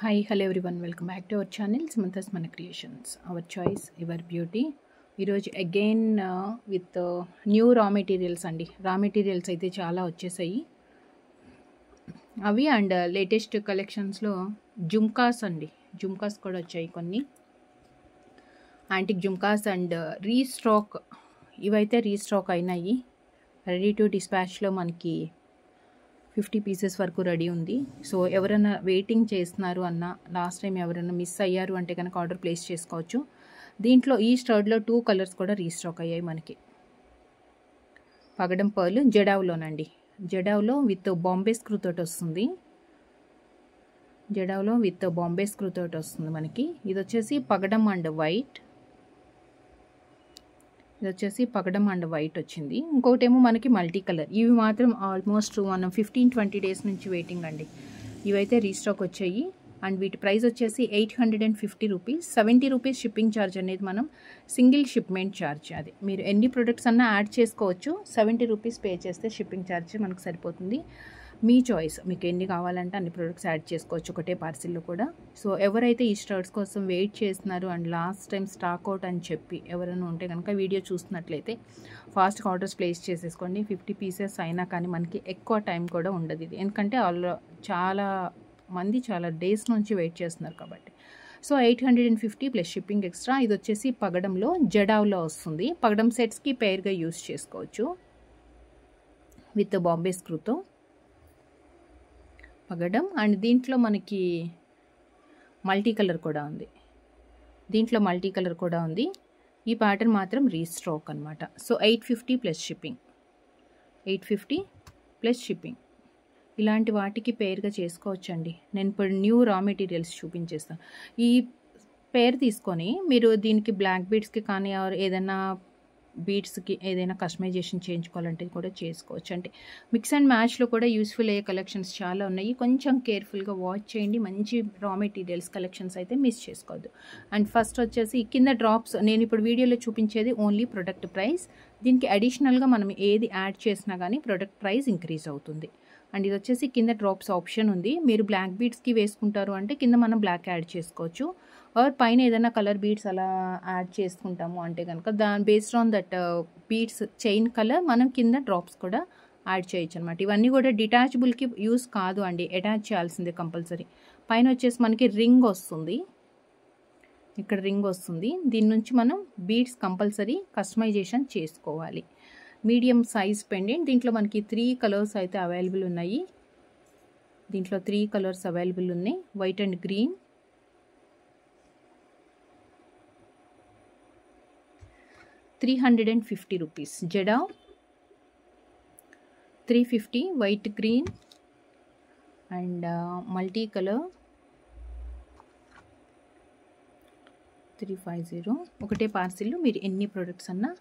Hi, hello everyone. Welcome back to our channel, Samantha's Mana Creations. Our choice, your beauty. ఈరోజు again with new raw materials అండి. Raw materials అయితే చాలా వచ్చేసాయి అవి. And latest కలెక్షన్స్లో జుమ్కాస్ అండి, జుమ్కాస్ కూడా వచ్చాయి కొన్ని యాంటిక్ జుమ్కాస్. అండ్ రీస్టాక్, ఇవైతే రీస్టాక్ అయినాయి. రెడీ టు డిస్పాచ్లో మనకి 50 పీసెస్ వరకు రెడీ ఉంది. సో ఎవరైనా వెయిటింగ్ చేస్తున్నారు అన్న, లాస్ట్ టైం ఎవరైనా మిస్ అయ్యారు అంటే కనుక ఆర్డర్ ప్లేస్ చేసుకోవచ్చు. దీంట్లో ఈ స్టర్డ్లో 2 కలర్స్ కూడా రీస్టాక్ అయ్యాయి మనకి. పగడం పర్ల్ జడావ్లోనండి, జడావ్లో విత్ బాంబే స్క్రూ తోటి వస్తుంది. జడావ్లో విత్ బాంబే స్క్రూ తోటి వస్తుంది మనకి. ఇది వచ్చేసి పగడం అండ్ వైట్, ఇది వచ్చేసి పగడం అండ్ వైట్ వచ్చింది. ఇంకోటేమో మనకి మల్టీ కలర్. ఇవి మాత్రం ఆల్మోస్ట్ మనం 15-20 డేస్ నుంచి వెయిటింగ్ అండి. ఇవైతే రీస్టాక్ వచ్చాయి. అండ్ వీటి ప్రైస్ వచ్చేసి 850 రూపీస్. 70 రూపీస్ షిప్పింగ్ ఛార్జ్ అనేది మనం సింగిల్ షిప్మెంట్ ఛార్జ్. అది మీరు ఎన్ని ప్రొడక్ట్స్ అన్నా యాడ్ చేసుకోవచ్చు. 70 రూపీస్ పే చేస్తే షిప్పింగ్ ఛార్జ్ మనకు సరిపోతుంది. మీ చాయిస్, మీకు ఎన్ని కావాలంటే అన్ని ప్రొడక్ట్స్ యాడ్ చేసుకోవచ్చు ఒకటే పార్సిల్లో కూడా. సో ఎవరైతే ఈ స్టర్ట్స్ కోసం వెయిట్ చేస్తున్నారు and last time stock out అని చెప్పి ఎవరైనా ఉంటే కనుక వీడియో చూస్తున్నట్లయితే ఫాస్ట్గా ఆర్డర్స్ ప్లేస్ చేసేసుకోండి. 50 పీసెస్ అయినా కానీ మనకి ఎక్కువ టైం కూడా ఉండదు ఇది, ఎందుకంటే చాలా మంది చాలా డేస్ నుంచి వెయిట్ చేస్తున్నారు కాబట్టి. So 850 plus shipping extra. ఇది వచ్చేసి పగడంలో జడావ్లో వస్తుంది. పగడం సెట్స్కి పేర్గా యూస్ చేసుకోవచ్చు విత్ బాంబే స్క్రూతో పగడం. అండ్ దీంట్లో మనకి మల్టీ కలర్ కూడా ఉంది, దీంట్లో మల్టీ కలర్ కూడా ఉంది. ఈ ప్యాటర్న్ మాత్రం రీస్టాక్ అనమాట. So 850 plus shipping, 850 plus shipping. ఇలాంటి వాటికి పేరుగా చేసుకోవచ్చండి. నేను ఇప్పుడు న్యూ రా మెటీరియల్స్ చూపించేస్తాను. ఈ పేరు తీసుకొని మీరు దీనికి బ్లాక్ బీడ్స్కి కానీ ఏదైనా బీడ్స్కి ఏదైనా కస్టమైజేషన్ చేయించుకోవాలంటే కూడా చేసుకోవచ్చు. అంటే మిక్స్ అండ్ మ్యాచ్లో కూడా యూస్ఫుల్ అయ్యే కలెక్షన్స్ చాలా ఉన్నాయి. కొంచెం కేర్ఫుల్గా వాచ్ చేయండి. మంచి రా మెటీరియల్స్ కలెక్షన్స్ అయితే మిస్ చేసుకోవద్దు. అండ్ ఫస్ట్ వచ్చేసి కింద డ్రాప్స్, నేను ఇప్పుడు వీడియోలో చూపించేది ఓన్లీ ప్రొడక్ట్ ప్రైస్. దీనికి అడిషనల్గా మనం ఏది యాడ్ చేసినా కానీ ప్రొడక్ట్ ప్రైస్ ఇంక్రీజ్ అవుతుంది. అండ్ ఇది వచ్చేసి కింద డ్రాప్స్ ఆప్షన్ ఉంది. మీరు బ్లాక్ బీడ్స్కి వేసుకుంటారు అంటే కింద మనం బ్లాక్ యాడ్ చేసుకోవచ్చు. ఆర్ పైన ఏదైనా కలర్ బీడ్స్ అలా యాడ్ చేసుకుంటాము అంటే కనుక దాని based on that beads chain colour మనం కింద డ్రాప్స్ కూడా యాడ్ చేయొచ్చు అనమాట. ఇవన్నీ కూడా డిటాచబుల్కి యూస్ కాదు అండి, అటాచ్ చేయాల్సిందే కంపల్సరీ. పైన వచ్చేసి మనకి రింగ్ వస్తుంది, ఇక్కడ రింగ్ వస్తుంది. దీని నుంచి మనం బీడ్స్ కంపల్సరీ కస్టమైజేషన్ చేసుకోవాలి. Medium size pendant. దీంట్లో మనకి 3 కలర్స్ అయితే అవైలబుల్ ఉన్నాయి. దీంట్లో 3 కలర్స్ అవైలబుల్ ఉన్నాయి, వైట్ అండ్ గ్రీన్. ₹350 రూపీస్ జడా, 350 white green and multi colour 350. ఒకటే పార్సిల్లో మీరు ఎన్ని ప్రొడక్ట్స్ అన్నా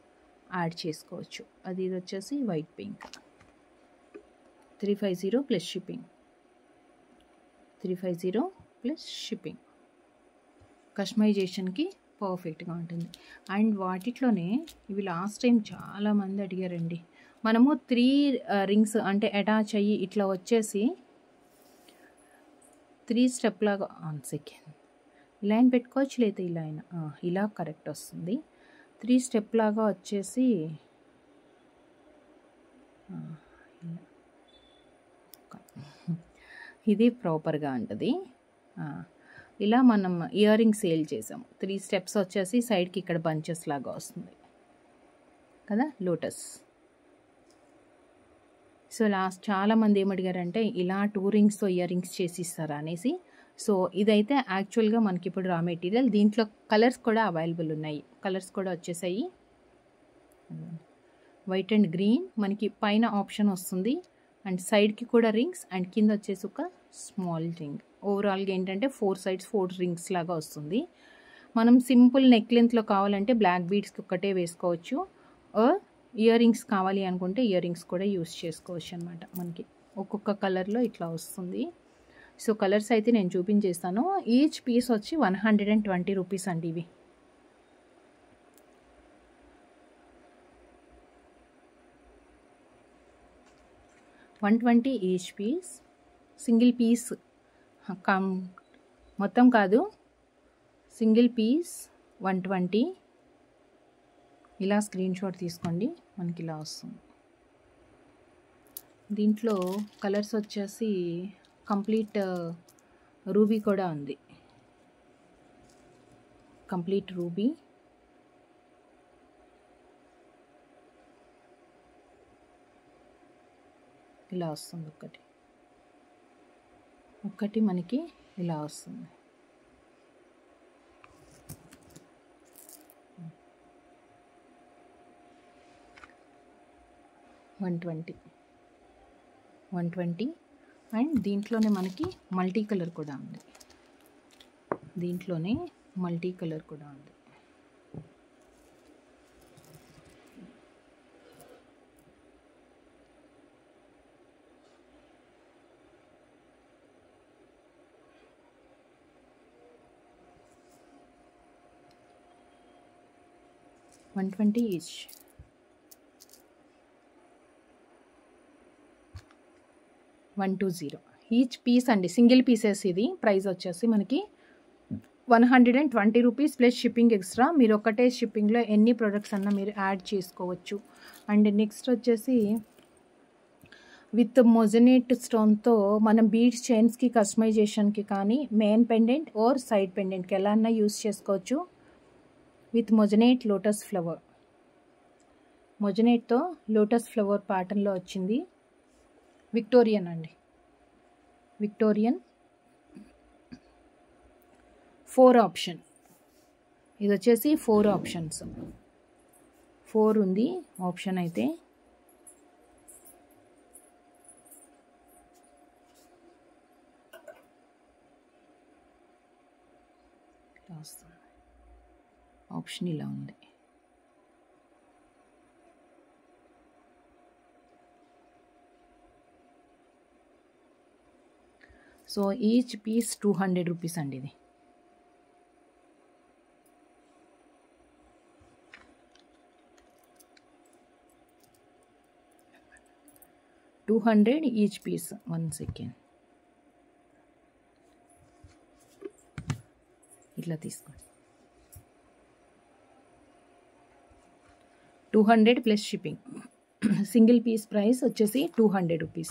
యాడ్ చేసుకోవచ్చు. అది ఇది వచ్చేసి white pink. 350 plus shipping, 350 plus shipping. కస్టమైజేషన్కి పర్ఫెక్ట్గా ఉంటుంది. అండ్ వాటిట్లోనే ఇవి లాస్ట్ టైం చాలామంది అడిగారండి. మనము 3 రింగ్స్ అంటే అటాచ్ అయ్యి ఇట్లా వచ్చేసి 3 స్టెప్ లాగా, 1 సెకండ్ ఇలా అయినా పెట్టుకోవచ్చు, లేదా ఇలా అయినా, ఇలా కరెక్ట్ వస్తుంది. 3 స్టెప్ లాగా వచ్చేసి ఇది ప్రాపర్గా ఉంటుంది. ఇలా మనం ఇయర్ రింగ్ సేల్ చేసాము. 3 స్టెప్స్ వచ్చేసి సైడ్కి ఇక్కడ బంచెస్ లాగా వస్తుంది కదా, లోటస్. సో లాస్ట్ చాలామంది ఏమడిగారంటే ఇలా 2 రింగ్స్తో ఇయర్ రింగ్స్ చేసి ఇస్తారా అనేసి. సో ఇదైతే యాక్చువల్గా మనకి ఇప్పుడు రా మెటీరియల్. దీంట్లో కలర్స్ కూడా అవైలబుల్ ఉన్నాయి, కలర్స్ కూడా వచ్చేసాయి. వైట్ అండ్ గ్రీన్ మనకి పైన ఆప్షన్ వస్తుంది. అండ్ సైడ్కి కూడా రింగ్స్ అండ్ కింద వచ్చేసి ఒక స్మాల్ రింగ్. ఓవరాల్గా ఏంటంటే 4 సైడ్స్ 4 రింగ్స్ లాగా వస్తుంది. మనం సింపుల్ నెక్ లెంత్లో కావాలంటే బ్లాక్ బీడ్స్కి ఒక్కటే వేసుకోవచ్చు. ఇయర్ రింగ్స్ కావాలి అనుకుంటే ఇయర్ రింగ్స్ కూడా యూస్ చేసుకోవచ్చు అనమాట. మనకి ఒక్కొక్క కలర్లో ఇట్లా వస్తుంది. సో కలర్స్ అయితే నేను చూపించేస్తాను. ఈచ్ పీస్ వచ్చి 120 రూపీస్ అండి. ఇవి $120 ఈచ్ పీస్. సింగిల్ పీస్ మొత్తం కాదు, సింగిల్ పీస్ 120. ఇలా స్క్రీన్ షాట్ తీసుకోండి, మనకి ఇలా వస్తుంది. దీంట్లో కలర్స్ వచ్చేసి కంప్లీట్ రూబీ కూడా ఉంది, కంప్లీట్ రూబీ. ఇలా వస్తుంది, ఒక్కటి మనకి ఇలా వస్తుంది. వన్ ట్వంటీ అండ్ దీంట్లోనే మనకి మల్టీ కలర్ కూడా ఉంది. దీంట్లోనే మల్టీ కలర్ కూడా ఉంది. $120 ఈచ్. $120 ఈచ్ పీస్ అండి, సింగిల్ పీసెస్. ఇది ప్రైస్ వచ్చేసి మనకి $120 ప్లస్ షిప్పింగ్ ఎక్స్ట్రా. మీరు ఒకటే షిప్పింగ్లో ఎన్ని ప్రొడక్ట్స్ అన్నా మీరు యాడ్ చేసుకోవచ్చు. అండ్ నెక్స్ట్ వచ్చేసి విత్ మొజనేట్ స్టోన్తో మనం బీడ్స్ చైన్స్కి కస్టమైజేషన్కి కానీ మెయిన్ పెండెంట్ ఆర్ సైడ్ పెండెంట్కి ఎలా అన్నా యూస్ చేసుకోవచ్చు. విత్ మొజనేట్ లోటస్ ఫ్లవర్, మొజనేట్తో లోటస్ ఫ్లవర్ ప్యాటర్న్లో వచ్చింది. విక్టోరియన్ అండి, విక్టోరియన్ 4 ఆప్షన్. ఇది వచ్చేసి 4 ఆప్షన్స్, 4 ఉంది ఆప్షన్ అయితే. ఆప్షన్ ఇలా ఉంది. సో ఈచ్ పీస్ $200 అండి. ఇది $200 ఈచ్ పీస్. 1 సెకండ్, ఇట్లా తీసుకోండి. 200 plus shipping. Single piece price వచ్చేసి $200.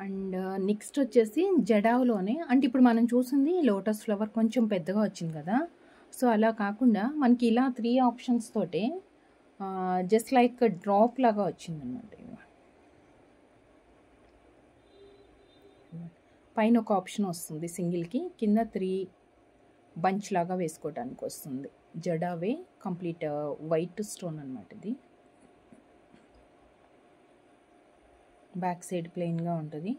అండ్ నెక్స్ట్ వచ్చేసి జడావ్లోనే, అంటే ఇప్పుడు మనం చూసింది లోటస్ ఫ్లవర్ కొంచెం పెద్దగా వచ్చింది కదా. సో అలా కాకుండా మనకి ఇలా 3 ఆప్షన్స్ తోటే జస్ట్ లైక్ డ్రాప్ లాగా వచ్చిందన్నమాట. పైన ఒక ఆప్షన్ వస్తుంది సింగిల్కి, కింద 3 బంచ్ లాగా వేసుకోవడానికి వస్తుంది. జడావే కంప్లీట్ వైట్ స్టోన్ అనమాట. ఇది బ్యాక్ సైడ్ ప్లెయిన్గా ఉంటుంది,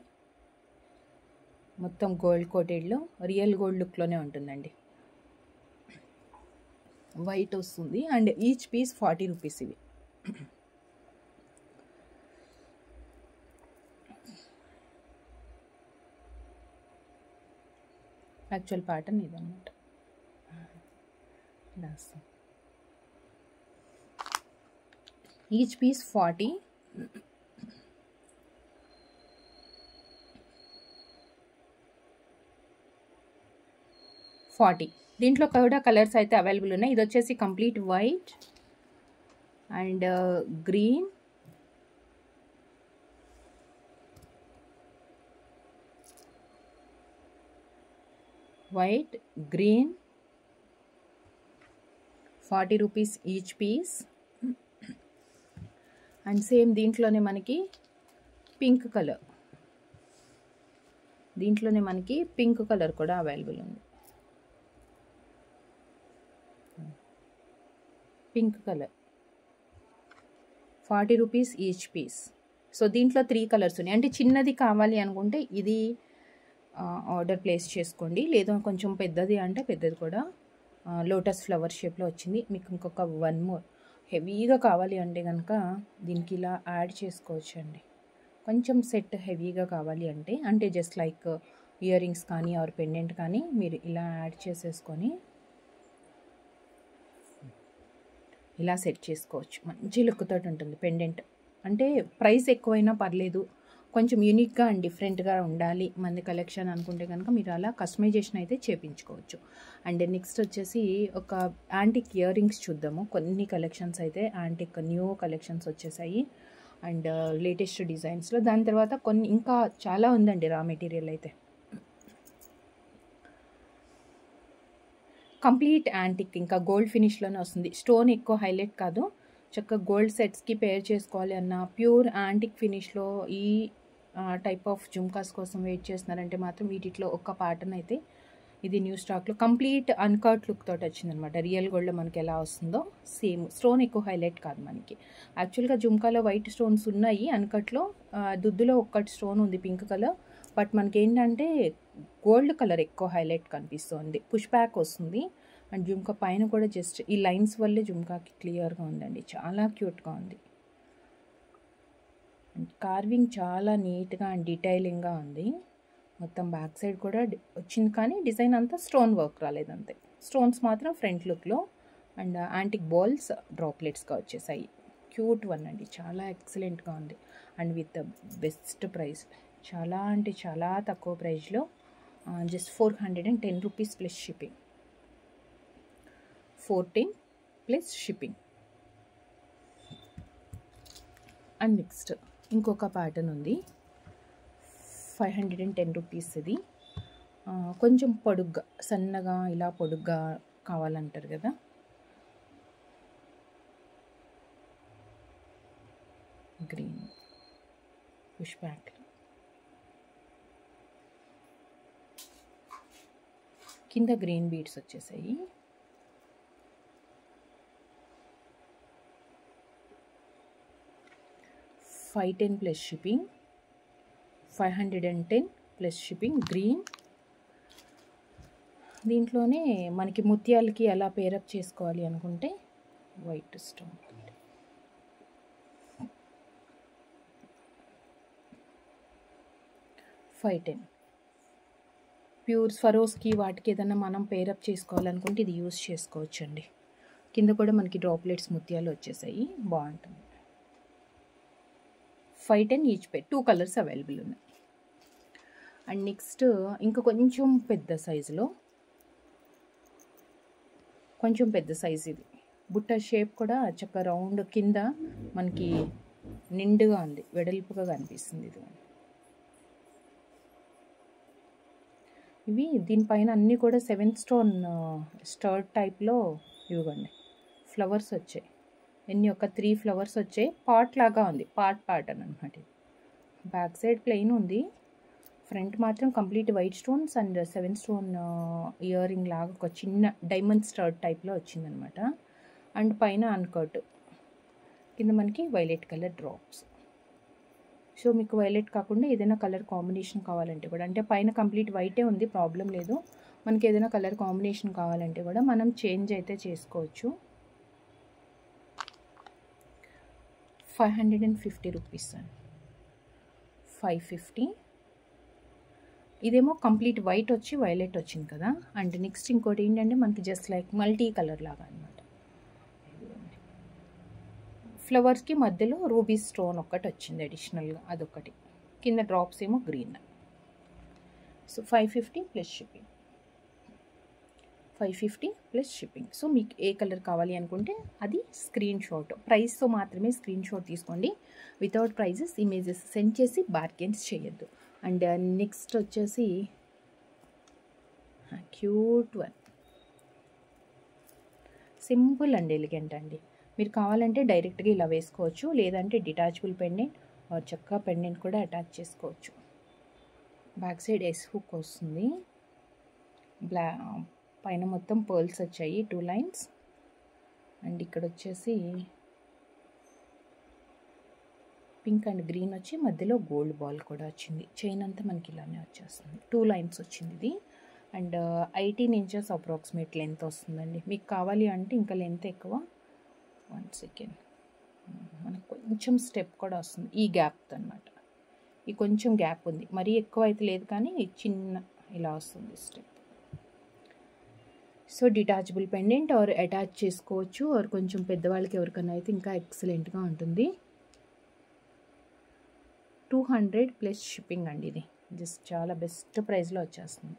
మొత్తం గోల్డ్ కోటెడ్లో రియల్ గోల్డ్ లుక్లోనే ఉంటుందండి. వైట్ వస్తుంది అండ్ ఈచ్ పీస్ $40 ఇవి. యాక్చువల్ ప్యాటర్న్ ఇదన్నమాట. Each piece 40. దీంట్లో కూడా కలర్స్ అయితే అవైలబుల్ ఉన్నాయి. ఇది వచ్చేసి complete white and green, white green, $40 each piece. And same దీంట్లోనే మనకి పింక్ కలర్, దీంట్లోనే మనకి పింక్ కలర్ కూడా అవైలబుల్ ఉంది. Pink colour $40 each piece. So దీంట్లో 3 కలర్స్ ఉన్నాయి. అంటే చిన్నది కావాలి అనుకుంటే ఇది ఆర్డర్ ప్లేస్ చేసుకోండి, లేదా కొంచెం పెద్దది అంటే పెద్దది కూడా లోటస్ ఫ్లవర్ షేప్లో వచ్చింది. మీకు ఇంకొక 1 మోర్ హెవీగా కావాలి అంటే కనుక దీనికి ఇలా యాడ్ చేసుకోవచ్చు అండి. కొంచెం సెట్ హెవీగా కావాలి అంటే జస్ట్ లైక్ ఇయర్ రింగ్స్ కానీ ఆర్ పెండెంట్ కానీ మీరు ఇలా యాడ్ చేసేసుకొని ఇలా సెట్ చేసుకోవచ్చు. మంచి లుక్ తోటి ఉంటుంది పెండెంట్. అంటే ప్రైస్ ఎక్కువైనా పర్లేదు, కొంచెం యూనిక్గా అండ్ డిఫరెంట్గా ఉండాలి మంది కలెక్షన్ అనుకుంటే కనుక మీరు అలా కస్టమైజేషన్ అయితే చేయించుకోవచ్చు. అండ్ నెక్స్ట్ వచ్చేసి ఒక యాంటిక్ ఇయర్ రింగ్స్ చూద్దాము. కొన్ని కలెక్షన్స్ అయితే యాంటిక్ న్యూ కలెక్షన్స్ వచ్చేసాయి అండ్ లేటెస్ట్ డిజైన్స్లో. దాని తర్వాత కొన్ని ఇంకా చాలా ఉందండి రా మెటీరియల్ అయితే. కంప్లీట్ యాంటిక్, ఇంకా గోల్డ్ ఫినిష్లోనే వస్తుంది. స్టోన్ ఎక్కువ హైలైట్ కాదు, చక్కగా గోల్డ్ సెట్స్కి పేర్ చేసుకోవాలి అన్న ప్యూర్ యాంటిక్ ఫినిష్లో ఈ టైప్ ఆఫ్ జుమ్కాస్ కోసం వెయిట్ చేస్తున్నారంటే మాత్రం వీటిలో ఒక ప్యాటర్న్ అయితే ఇది న్యూ స్టాక్లో కంప్లీట్ అన్కట్ లుక్ తోటి వచ్చిందనమాట. రియల్ గోల్డ్లో మనకి ఎలా వస్తుందో సేమ్. స్టోన్ ఎక్కువ హైలైట్ కాదు మనకి. యాక్చువల్గా జుమ్కాలో వైట్ స్టోన్స్ ఉన్నాయి, అన్కట్లో దుద్దులో ఒక్కటి స్టోన్ ఉంది పింక్ కలర్. బట్ మనకి ఏంటంటే గోల్డ్ కలర్ ఎక్కువ హైలైట్ కనిపిస్తుంది. పుష్ బ్యాక్ వస్తుంది అండ్ జుమ్కా పైన కూడా జస్ట్ ఈ లైన్స్ వల్లే జుమ్కాకి క్లియర్గా ఉందండి. చాలా క్యూట్గా ఉంది. కార్వింగ్ చాలా నీట్గా అండ్ డీటెయిలింగ్గా ఉంది. మొత్తం బ్యాక్ సైడ్ కూడా వచ్చింది కానీ డిజైన్ అంతా స్టోన్ వర్క్ రాలేదంతే. స్టోన్స్ మాత్రం ఫ్రంట్ లుక్లో అండ్ యాంటిక్ బాల్స్ డ్రాప్లెట్స్గా వచ్చేసాయి. క్యూట్ వన్ అండి, చాలా ఎక్సలెంట్గా ఉంది అండ్ విత్ బెస్ట్ ప్రైస్. చాలా అంటే చాలా తక్కువ ప్రైస్లో, just 410 rupees plus shipping. 410 plus shipping. And next ఇంకొక ప్యాటర్న్ ఉంది, 510 రూపీస్. ఇది కొంచెం పొడుగ్గా సన్నగా ఇలా పొడుగ్గా కావాలంటారు కదా, గ్రీన్ పుష్ బ్యాక్. కింద గ్రీన్ బీడ్స్ వచ్చేసాయి. $510 plus shipping. 510 plus shipping. Green. దీంట్లోనే మనకి ముత్యాలకి ఎలా పేరప్ చేసుకోవాలి అనుకుంటే వైట్ స్టోన్. 510 ప్యూర్ స్వరోస్కి వాటికి ఏదైనా మనం పేరప్ చేసుకోవాలనుకుంటే ఇది యూస్ చేసుకోవచ్చు అండి. కింద కూడా మనకి డ్రాప్లెట్స్ ముత్యాలు వచ్చేసాయి, బాగుంటుంది. 510 ఈచ్ పేర్. 2 కలర్స్ అవైలబుల్ ఉన్నాయి. అండ్ నెక్స్ట్ ఇంకా కొంచెం పెద్ద సైజులో, కొంచెం పెద్ద సైజు ఇది. బుట్ట షేప్ కూడా చక్కగా రౌండ్, కింద మనకి నిండుగా ఉంది, వెడల్పుగా కనిపిస్తుంది ఇది. ఇవి దీనిపైన అన్నీ కూడా 7 స్టోన్ స్టర్డ్ టైప్లో ఇవ్వండి ఫ్లవర్స్ వచ్చాయి. ఎన్ని ఒక 3 ఫ్లవర్స్ వచ్చాయి. పాట్ లాగా ఉంది, పాట్ ప్యాటర్న్ అనమాట. బ్యాక్ సైడ్ ప్లెయిన్ ఉంది, ఫ్రంట్ మాత్రం complete white stones and 7 stone ear ring లాగా ఒక చిన్న డైమండ్ స్టర్డ్ టైప్లో వచ్చిందనమాట. అండ్ పైన అన్కట్, కింద మనకి వైలెట్ కలర్ డ్రాప్స్. సో మీకు వైలెట్ కాకుండా ఏదైనా కలర్ కాంబినేషన్ కావాలంటే కూడా, అంటే పైన కంప్లీట్ వైటే ఉంది, ప్రాబ్లం లేదు. మనకి ఏదైనా కలర్ కాంబినేషన్ కావాలంటే కూడా మనం చేంజ్ అయితే చేసుకోవచ్చు. 550 రూపీస్ అండి. 550. ఇదేమో కంప్లీట్ వైట్ వచ్చి వైలెట్ వచ్చింది కదా. అండ్ నెక్స్ట్ ఇంకోటి ఏంటంటే మనకి జస్ట్ లైక్ మల్టీ కలర్ లాగా అనమాట. ఫ్లవర్స్కి మధ్యలో రూబీ స్టోన్ ఒక్కటి వచ్చింది అడిషనల్గా, అదొకటి. కింద డ్రాప్స్ ఏమో green. So 550 plus shipping. 550 plus shipping. So మీకు ఏ కలర్ కావాలి అనుకుంటే అది స్క్రీన్ షాట్, ప్రైస్తో మాత్రమే స్క్రీన్ షాట్ తీసుకోండి. వితౌట్ ప్రైజెస్ ఇమేజెస్ సెండ్ చేసి బార్గెన్స్ చేయొద్దు. అండ్ నెక్స్ట్ వచ్చేసి cute one, simple and elegant అండి. మీరు కావాలంటే డైరెక్ట్గా ఇలా వేసుకోవచ్చు, లేదంటే డిటాచబుల్ పెండెంట్ ఆర్ చక్కా పెండెంట్ కూడా అటాచ్ చేసుకోవచ్చు. బ్యాక్ సైడ్ ఎస్ హుక్ వస్తుంది. పైన మొత్తం పర్ల్స్ వచ్చాయి, 2 లైన్స్. అండ్ ఇక్కడ వచ్చేసి పింక్ అండ్ గ్రీన్ వచ్చి మధ్యలో గోల్డ్ బాల్ కూడా వచ్చింది. చైన్ అంతా మనకి ఇలానే వచ్చేస్తుంది. 2 లైన్స్ వచ్చింది ఇది. అండ్ 18 ఇంచెస్ అప్రాక్సిమేట్ లెంత్ వస్తుందండి. మీకు కావాలి అంటే ఇంకా లెంత్ ఎక్కువ. 1 సెకండ్, మనకు కొంచెం స్టెప్ కూడా వస్తుంది ఈ గ్యాప్ అనమాట. ఈ కొంచెం గ్యాప్ ఉంది, మరీ ఎక్కువ అయితే లేదు కానీ చిన్న ఇలా వస్తుంది step. So detachable pendant or attach చేసుకోవచ్చు, ఆర్ కొంచెం పెద్దవాళ్ళకి ఎవరికైనా అయితే ఇంకా ఎక్సలెంట్గా ఉంటుంది. 200 ప్లస్ షిప్పింగ్ అండి. ఇది జస్ట్ చాలా బెస్ట్ ప్రైస్లో వచ్చేస్తుంది.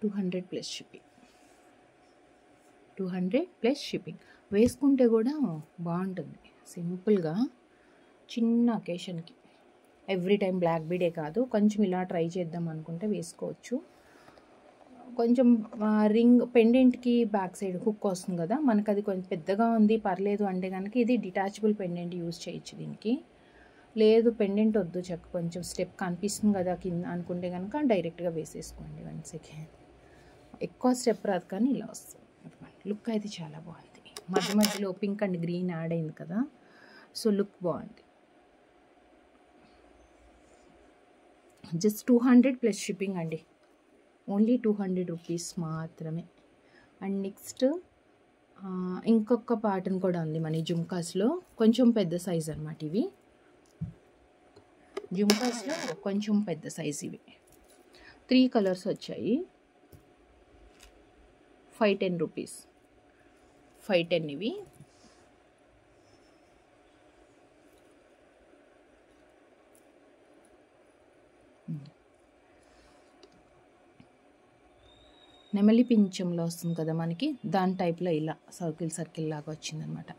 $200 ప్లస్ షిప్పింగ్. 200 plus shipping. వేసుకుంటే కూడా బాగుంటుంది. సింపుల్గా చిన్న అకేషన్కి, ఎవ్రీ టైం బ్లాక్ బీడే కాదు, కొంచెం ఇలా ట్రై చేద్దాం అనుకుంటే వేసుకోవచ్చు. కొంచెం రింగ్ పెండెంట్కి బ్యాక్ సైడ్ హుక్ వస్తుంది కదా, మనకు అది కొంచెం పెద్దగా ఉంది పర్లేదు అంటే కనుక ఇది డిటాచబుల్ పెండెంట్ యూజ్ చేయొచ్చు దీనికి. లేదు పెండెంట్ వద్దు, కొంచెం స్టెప్ కనిపిస్తుంది కదా కింద అనుకుంటే కనుక డైరెక్ట్గా వేసేసుకోండి. 1 సెకండ్. ఎక్కువ స్టెప్ రాదు కానీ ఇలా వస్తుంది. లుక్ అయితే చాలా బాగుంది. మధ్య మధ్యలో పింక్ అండ్ గ్రీన్ యాడ్ అయింది కదా, సో లుక్ బాగుంది. జస్ట్ 200 ప్లస్ షిప్పింగ్ అండి. ఓన్లీ 200 రూపీస్ మాత్రమే. అండ్ నెక్స్ట్ ఇంకొక ప్యాటర్న్ కూడా ఉంది మన జుమ్కాస్లో. కొంచెం పెద్ద సైజ్ అనమాట ఇవి. జుమ్కాస్లో కొంచెం పెద్ద సైజ్ ఇవి. 3 కలర్స్ వచ్చాయి. 510 రూపీస్. 510 ఇవి. నెమలి పింఛంలో వస్తుంది కదా మనకి, దాని టైప్లో ఇలా సర్కిల్ లాగా వచ్చిందనమాట.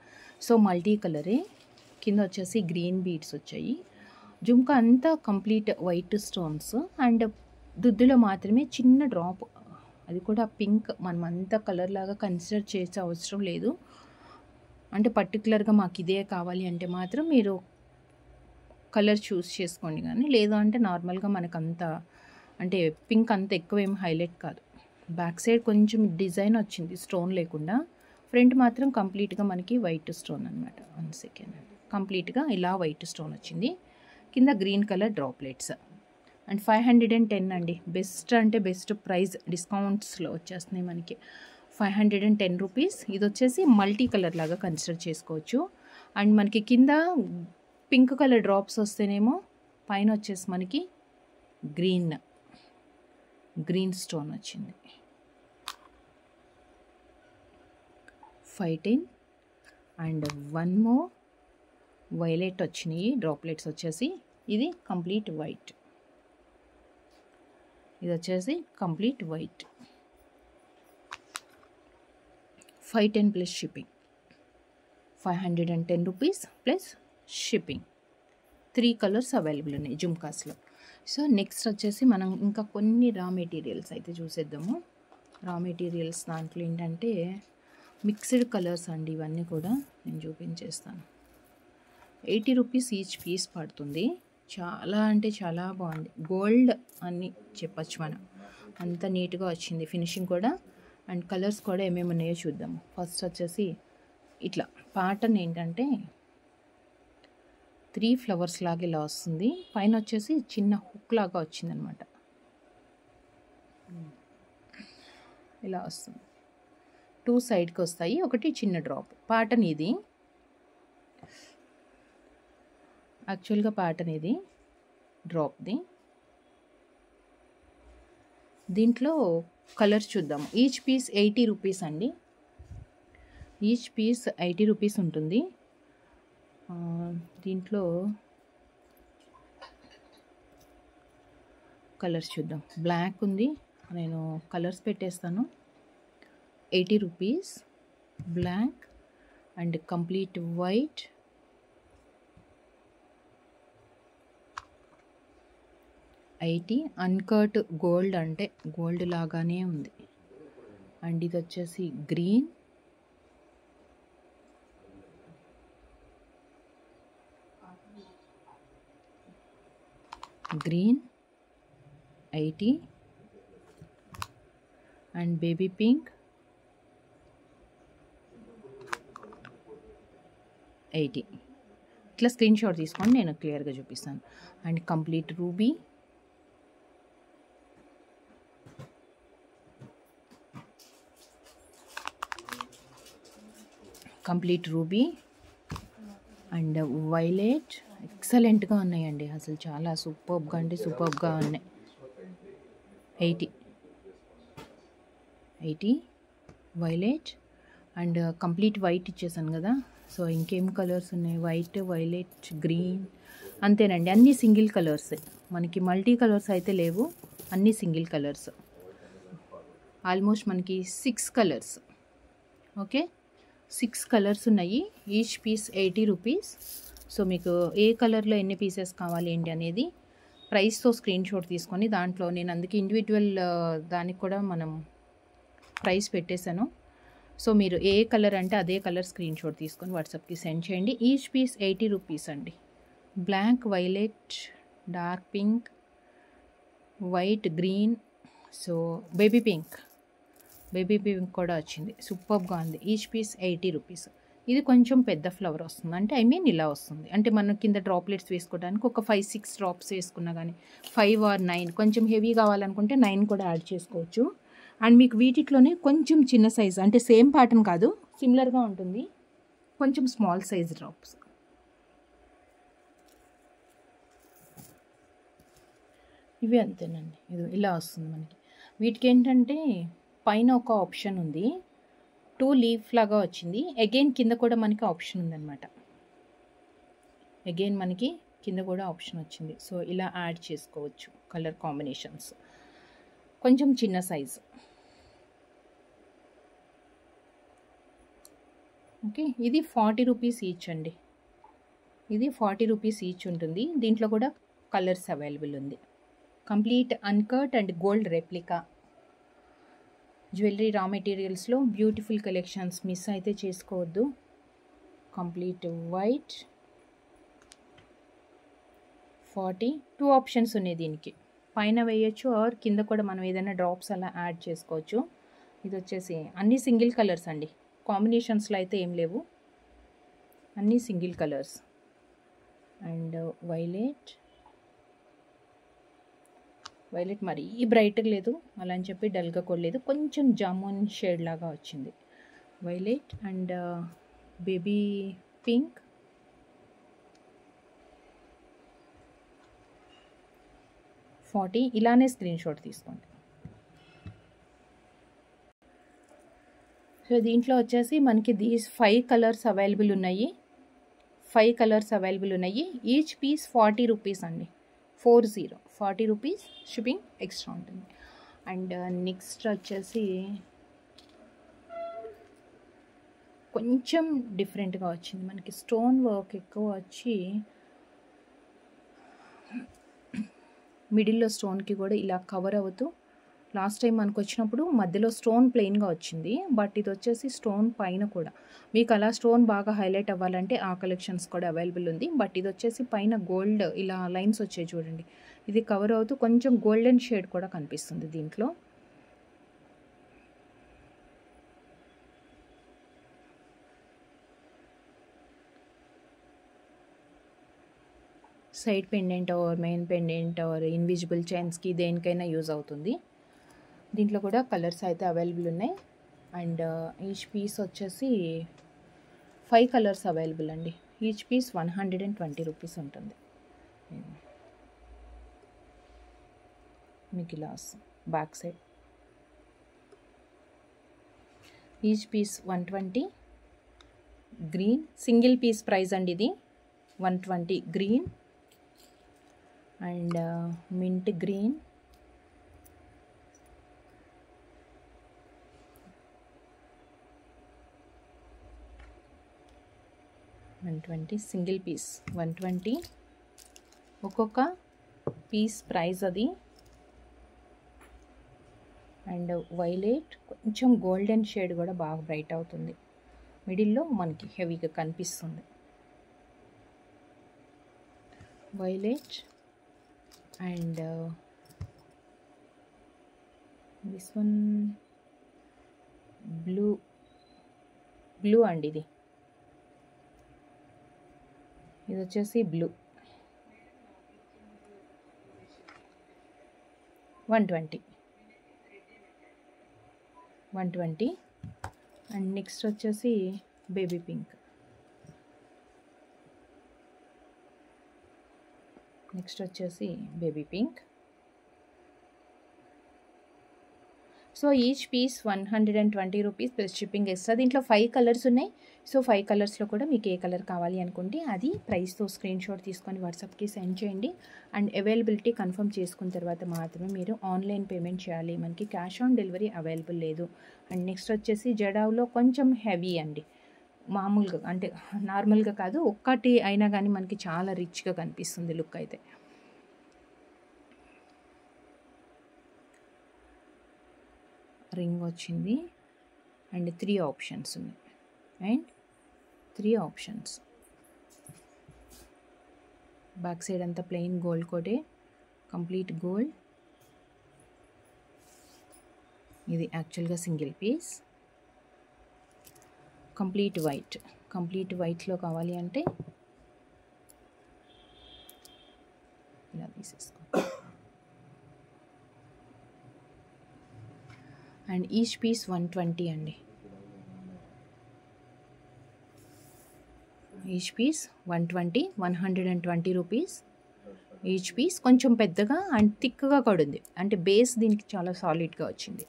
సో మల్టీ కలరే. కింద వచ్చేసి గ్రీన్ బీడ్స్ వచ్చాయి. జుమ్కా అంతా కంప్లీట్ వైట్ స్టోన్స్ అండ్ దుద్దులో మాత్రమే చిన్న డ్రాప్, అది కూడా పింక్. మనం అంతా కలర్ లాగా కన్సిడర్ చేసే అవసరం లేదు. అంటే పర్టికులర్గా మాకు ఇదే కావాలి అంటే మాత్రం మీరు కలర్ చూస్ చేసుకోండి, కానీ లేదు అంటే నార్మల్గా మనకంత అంటే పింక్ అంత ఎక్కువ ఏం హైలైట్ కాదు. బ్యాక్ సైడ్ కొంచెం డిజైన్ వచ్చింది స్టోన్ లేకుండా, ఫ్రంట్ మాత్రం కంప్లీట్గా మనకి వైట్ స్టోన్ అనమాట. 1 సెకండ్. కంప్లీట్గా ఇలా వైట్ స్టోన్ వచ్చింది. కింద గ్రీన్ కలర్ డ్రాప్లెట్స్. అండ్ 510 అండి. బెస్ట్ అంటే బెస్ట్ ప్రైస్, డిస్కౌంట్స్లో వచ్చేస్తున్నాయి మనకి. 510 రూపీస్. ఇది వచ్చేసి మల్టీ కలర్ లాగా కన్సిడర్ చేసుకోవచ్చు. అండ్ మనకి కింద పింక్ కలర్ డ్రాప్స్ వస్తేనేమో పైన వచ్చేసి మనకి గ్రీన్ స్టోన్ వచ్చింది. 510 అండ్ 1 మోర్ వైలెట్ వచ్చినాయి డ్రాప్లెట్స్ వచ్చేసి. ఇది కంప్లీట్ వైట్. ఇది వచ్చేసి complete white. 510 plus shipping. 510 rupees plus shipping. 3 colours available ఉన్నాయి జుమ్కాస్లో. సో నెక్స్ట్ వచ్చేసి మనం ఇంకా కొన్ని రా మెటీరియల్స్ అయితే చూసేద్దాము. రా మెటీరియల్స్ దాంట్లో ఏంటంటే మిక్స్డ్ కలర్స్ అండి. ఇవన్నీ కూడా నేను చూపించేస్తాను. 80 రూపీస్ ఈచ్ పీస్ పడుతుంది. చాలా అంటే చాలా బాగుంది. గోల్డ్ అని చెప్పచ్చు మనం, అంత నీట్గా వచ్చింది ఫినిషింగ్ కూడా. అండ్ కలర్స్ కూడా ఏమేమి ఉన్నాయో చూద్దాము. ఫస్ట్ వచ్చేసి ఇట్లా ప్యాటర్న్ ఏంటంటే 3 ఫ్లవర్స్ లాగా ఇలా వస్తుంది. పైన వచ్చేసి చిన్న హుక్ లాగా వచ్చిందనమాట. ఇలా వస్తుంది. 2 సైడ్కి వస్తాయి, ఒకటి చిన్న డ్రాప్. ప్యాటర్న్ ఇది యాక్చువల్గా ప్యాటర్న్ ఇది డ్రాప్ది. దీంట్లో కలర్స్ చూద్దాము. ఈచ్ పీస్ 80 రూపీస్ అండి. ఈచ్ పీస్ 80 రూపీస్ ఉంటుంది. దీంట్లో కలర్స్ చూద్దాం. బ్లాక్ ఉంది, నేను కలర్స్ పెట్టేస్తాను. 80 rupees. Black and complete white, uncut gold, అంటే గోల్డ్ లాగానే ఉంది. అండ్ ఇది వచ్చేసి green, green 80 and baby pink 80. ఇట్లా స్క్రీన్ షాట్ తీసుకోండి, నేను క్లియర్గా చూపిస్తాను. And complete ruby, and violet. ఎక్సలెంట్గా ఉన్నాయండి, అసలు చాలా సూపర్గా అంటే సూపర్గా ఉన్నాయి. 80 వైలెట్ అండ్ కంప్లీట్ వైట్ ఇచ్చేసాను కదా. సో ఇంకేం కలర్స్ ఉన్నాయి, వైట్, వైలెట్, గ్రీన్, అంతేనండి. అన్నీ సింగిల్ కలర్స్, మనకి మల్టీ కలర్స్ అయితే లేవు, అన్నీ సింగిల్ కలర్స్. ఆల్మోస్ట్ మనకి 6 కలర్స్. ఓకే, 6 కలర్స్ ఉన్నాయి. Each piece 80 rupees. సో మీకు ఏ కలర్లో ఎన్ని పీసెస్ కావాలి ఏంటి అనేది ప్రైస్తో స్క్రీన్ షాట్ తీసుకొని, దాంట్లో నేను అందుకే ఇండివిజువల్ దానికి కూడా మనం ప్రైస్ పెట్టేశాను. సో మీరు ఏ కలర్ అంటే అదే కలర్ స్క్రీన్ షాట్ తీసుకొని వాట్సాప్కి సెండ్ చేయండి. ఈచ్ పీస్ 80 రూపీస్ అండి. Black, violet, dark pink, white, green, so baby pink కూడా వచ్చింది, సూపర్గా ఉంది. Each piece 80 rupees. ఇది కొంచెం పెద్ద ఫ్లవర్ వస్తుంది, అంటే ఐ మీన్ ఇలా వస్తుంది, అంటే మనం కింద డ్రాప్లెట్స్ వేసుకోవడానికి ఒక 5-6 డ్రాప్స్ వేసుకున్నా కానీ, 5 or 9, కొంచెం హెవీ కావాలనుకుంటే 9 కూడా యాడ్ చేసుకోవచ్చు. అండ్ మీకు వీటిలోనే కొంచెం చిన్న సైజ్, అంటే సేమ్ ప్యాటర్న్ కాదు, సిమిలర్గా ఉంటుంది, కొంచెం స్మాల్ సైజ్ డ్రాప్స్. ఇవి అంతేనండి, ఇది ఇలా వస్తుంది మనకి. వీటికి ఏంటంటే పైన ఒక ఆప్షన్ ఉంది, 2 లీఫ్ లాగా వచ్చింది. అగైన్ కింద కూడా మనకి ఆప్షన్ ఉందన్నమాట. అగైన్ మనకి కింద కూడా ఆప్షన్ వచ్చింది. సో ఇలా యాడ్ చేసుకోవచ్చు కలర్ కాంబినేషన్స్. కొంచెం చిన్న సైజు. ఓకే, ఇది 40 రూపీస్ ఈచ్ అండి. ఇది 40 రూపీస్ ఈచ్ ఉంటుంది. దీంట్లో కూడా కలర్స్ అవైలబుల్ ఉంది. Complete uncut and gold replica jewellery రా మెటీరియల్స్లో బ్యూటిఫుల్ కలెక్షన్స్, మిస్ అయితే చేసుకోవద్దు. Complete white 40. 2 ఆప్షన్స్ ఉన్నాయి దీనికి, పైన వేయచ్చు ఆర్ కింద కూడా మనం ఏదైనా డ్రాప్స్ అలా యాడ్ చేసుకోవచ్చు. ఇది వచ్చేసి అన్నీ సింగిల్ కలర్స్ అండి, కాంబినేషన్స్లో అయితే ఏం లేవు, అన్నీ సింగిల్ కలర్స్. అండ్ వైలెట్ మరీ బ్రైట్గా లేదు, అలా అని చెప్పి డల్గా కూడా లేదు, కొంచెం జామున్ షేడ్ లాగా వచ్చింది. Violet and baby pink, $40. ఇలానే స్క్రీన్ షాట్ తీసుకోండి. సో దీంట్లో వచ్చేసి మనకి 5 కలర్స్ అవైలబుల్ ఉన్నాయి. 5 కలర్స్ అవైలబుల్ ఉన్నాయి. ఈచ్ పీస్ 40 రూపీస్ అండి. 40 రూపీస్, షిప్పింగ్ ఎక్స్ట్రా ఉంటుంది. అండ్ నెక్స్ట్ వచ్చేసి కొంచెం డిఫరెంట్గా వచ్చింది మనకి, స్టోన్ వర్క్ ఎక్కువ వచ్చి మిడిల్లో స్టోన్కి కూడా ఇలా కవర్ అవుతూ, లాస్ట్ టైం మనకు వచ్చినప్పుడు మధ్యలో స్టోన్ ప్లెయిన్గా వచ్చింది, బట్ ఇది వచ్చేసి స్టోన్ పైన కూడా మీకు అలా స్టోన్ బాగా హైలైట్ అవ్వాలంటే ఆ కలెక్షన్స్ కూడా అవైలబుల్ ఉంది. బట్ ఇది వచ్చేసి పైన గోల్డ్ ఇలా లైన్స్ వచ్చాయి చూడండి, ఇది కవర్ అవుతూ కొంచెం గోల్డెన్ షేడ్ కూడా కనిపిస్తుంది దీంట్లో. Side pendant or main pendant or invisible చైన్స్కి దేనికైనా యూజ్ అవుతుంది. దీంట్లో కూడా కలర్స్ అయితే అవైలబుల్ ఉన్నాయి. అండ్ ఈచ్ పీస్ వచ్చేసి 5 కలర్స్ అవైలబుల్ అండి. ఈచ్ పీస్ 120 రూపీస్ ఉంటుంది. మీకు ఇలా వస్తుంది back side. Each piece 120. Green single piece price అండి ఇది, 120. Green and mint green, single piece 120. ఒక్కొక్క పీస్ ప్రైస్ అది. అండ్ వైలెట్ కొంచెం గోల్డెన్ షేడ్ కూడా బాగా బ్రైట్ అవుతుంది, మిడిల్లో మనకి హెవీగా కనిపిస్తుంది. Violet and this one blue అండి, ఇది వచ్చేసి బ్లూ 120. అండ్ నెక్స్ట్ వచ్చేసి baby pink. So each piece 120 rupees plus shipping extra. దీంట్లో 5 కలర్స్ ఉన్నాయి. సో 5 కలర్స్లో కూడా మీకు ఏ కలర్ కావాలి అనుకుంటే అది ప్రైస్తో స్క్రీన్ షాట్ తీసుకొని వాట్సాప్కి సెండ్ చేయండి. అండ్ అవైలబిలిటీ కన్ఫర్మ్ చేసుకున్న తర్వాత మాత్రమే మీరు ఆన్లైన్ పేమెంట్ చేయాలి. మనకి క్యాష్ ఆన్ డెలివరీ అవైలబుల్ లేదు. అండ్ నెక్స్ట్ వచ్చేసి జడావ్లో కొంచెం హెవీ అండి, మామూలుగా అంటే నార్మల్గా కాదు, ఒక్కటి అయినా కానీ మనకి చాలా రిచ్గా కనిపిస్తుంది లుక్ అయితే. రింగ్ వచ్చింది అండ్ 3 ఆప్షన్స్ ఉన్నాయి. And 3 options. బ్యాక్ సైడ్ అంతా ప్లెయిన్ గోల్డ్ కోటే, కంప్లీట్ గోల్డ్. ఇది యాక్చువల్గా single piece. Complete white. Complete వైట్లో కావాలి అంటే ఇలా తీసేసుకో. అండ్ ఈచ్ పీస్ 120 అండి. Each piece 120 rupees each piece. కొంచెం పెద్దగా అండ్ థిక్గా కూడా ఉంది, అంటే బేస్ దీనికి చాలా సాలిడ్గా వచ్చింది.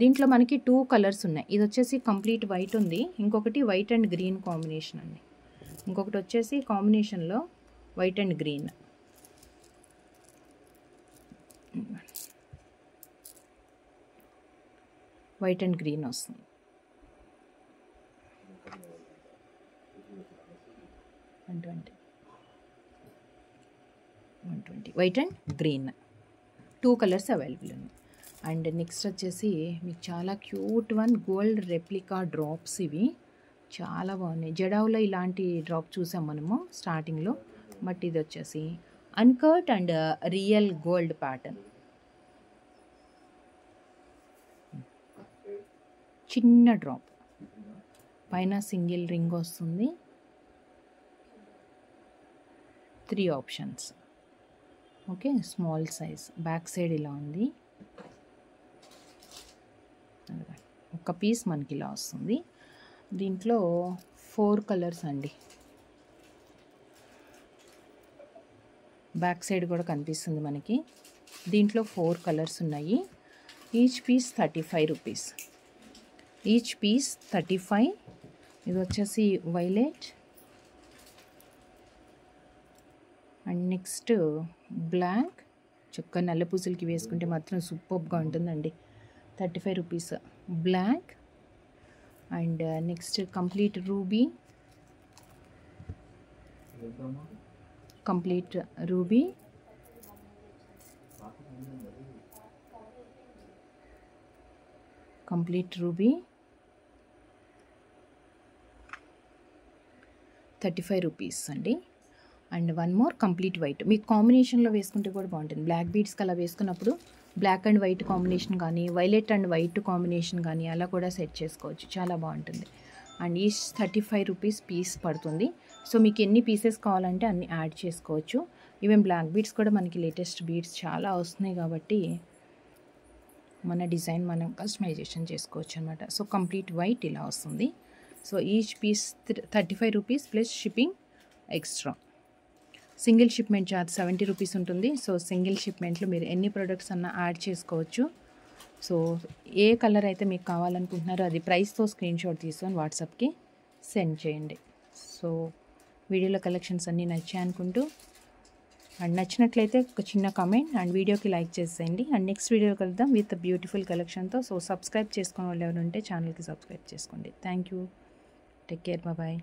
దీంట్లో మనకి 2 కలర్స్ ఉన్నాయి. ఇది వచ్చేసి కంప్లీట్ వైట్ ఉంది, ఇంకొకటి వైట్ అండ్ గ్రీన్ కాంబినేషన్ అండి. ఇంకొకటి వచ్చేసి కాంబినేషన్లో white and green. White and green వస్తుంది. 120 white and green 2 colours available ఉంది. అండ్ నెక్స్ట్ వచ్చేసి మీకు చాలా cute one gold replica drops. ఇవి చాలా బాగున్నాయి. జడావ్లో ఇలాంటి డ్రాప్ చూసాం మనము స్టార్టింగ్లో, బట్ ఇది వచ్చేసి uncut and real gold pattern. చిన్న డ్రాప్, పైన సింగిల్ రింగ్ వస్తుంది. 3 options. Okay, small size. Back side ఇలా ఉంది. ఒక పీస్ మనకి ఇలా వస్తుంది. దీంట్లో 4 కలర్స్ అండి. బ్యాక్ సైడ్ కూడా కనిపిస్తుంది మనకి. దీంట్లో 4 కలర్స్ ఉన్నాయి. Each piece 35 rupees. Each piece 35. ఇది వచ్చేసి వైలెట్ అండ్ నెక్స్ట్ బ్లాక్. చక్కగా నల్ల పూసలకి వేసుకుంటే మాత్రం సూపర్గా ఉంటుందండి. 35 rupees black. And next complete ruby. Complete ruby. Complete ruby 35 rupees అండి. And one more complete white. మీకు కాంబినేషన్లో వేసుకుంటే కూడా బాగుంటుంది. బ్లాక్ బీడ్స్కి అలా వేసుకున్నప్పుడు బ్లాక్ అండ్ వైట్ కాంబినేషన్ కానీ, వైలెట్ అండ్ వైట్ కాంబినేషన్ కానీ అలా కూడా సెట్ చేసుకోవచ్చు, చాలా బాగుంటుంది. అండ్ ఈ 35 రూపీస్ పీస్ పడుతుంది. సో మీకు ఎన్ని పీసెస్ కావాలంటే అన్ని యాడ్ చేసుకోవచ్చు. ఈవెన్ బ్లాక్ బీడ్స్ కూడా మనకి లేటెస్ట్ బీడ్స్ చాలా వస్తున్నాయి కాబట్టి మన డిజైన్ మనం కస్టమైజేషన్ చేసుకోవచ్చు అనమాట. సో కంప్లీట్ వైట్ ఇలా వస్తుంది. So each piece 35 rupees plus shipping extra. Single shipment charge 70 rupees ఉంటుంది. సో సింగిల్ షిప్మెంట్లో మీరు ఎన్ని ప్రొడక్ట్స్ అన్నా యాడ్ చేసుకోవచ్చు. సో ఏ కలర్ అయితే మీకు కావాలనుకుంటున్నారో అది ప్రైస్తో స్క్రీన్ షాట్ తీసుకొని వాట్సాప్కి సెండ్ చేయండి. సో వీడియోలో కలెక్షన్స్ అన్నీ నచ్చాయి అనుకుంటూ, అండ్ నచ్చినట్లయితే ఒక చిన్న కామెంట్ అండ్ వీడియోకి లైక్ చేసేయండి. అండ్ నెక్స్ట్ వీడియో కలుద్దాం విత్ బ్యూటిఫుల్ కలెక్షన్తో. సో సబ్స్క్రైబ్ చేసుకునే వాళ్ళు ఎవరు ఉంటే ఛానల్కి సబ్స్క్రైబ్ చేసుకోండి. Thank you. Take care. Bye.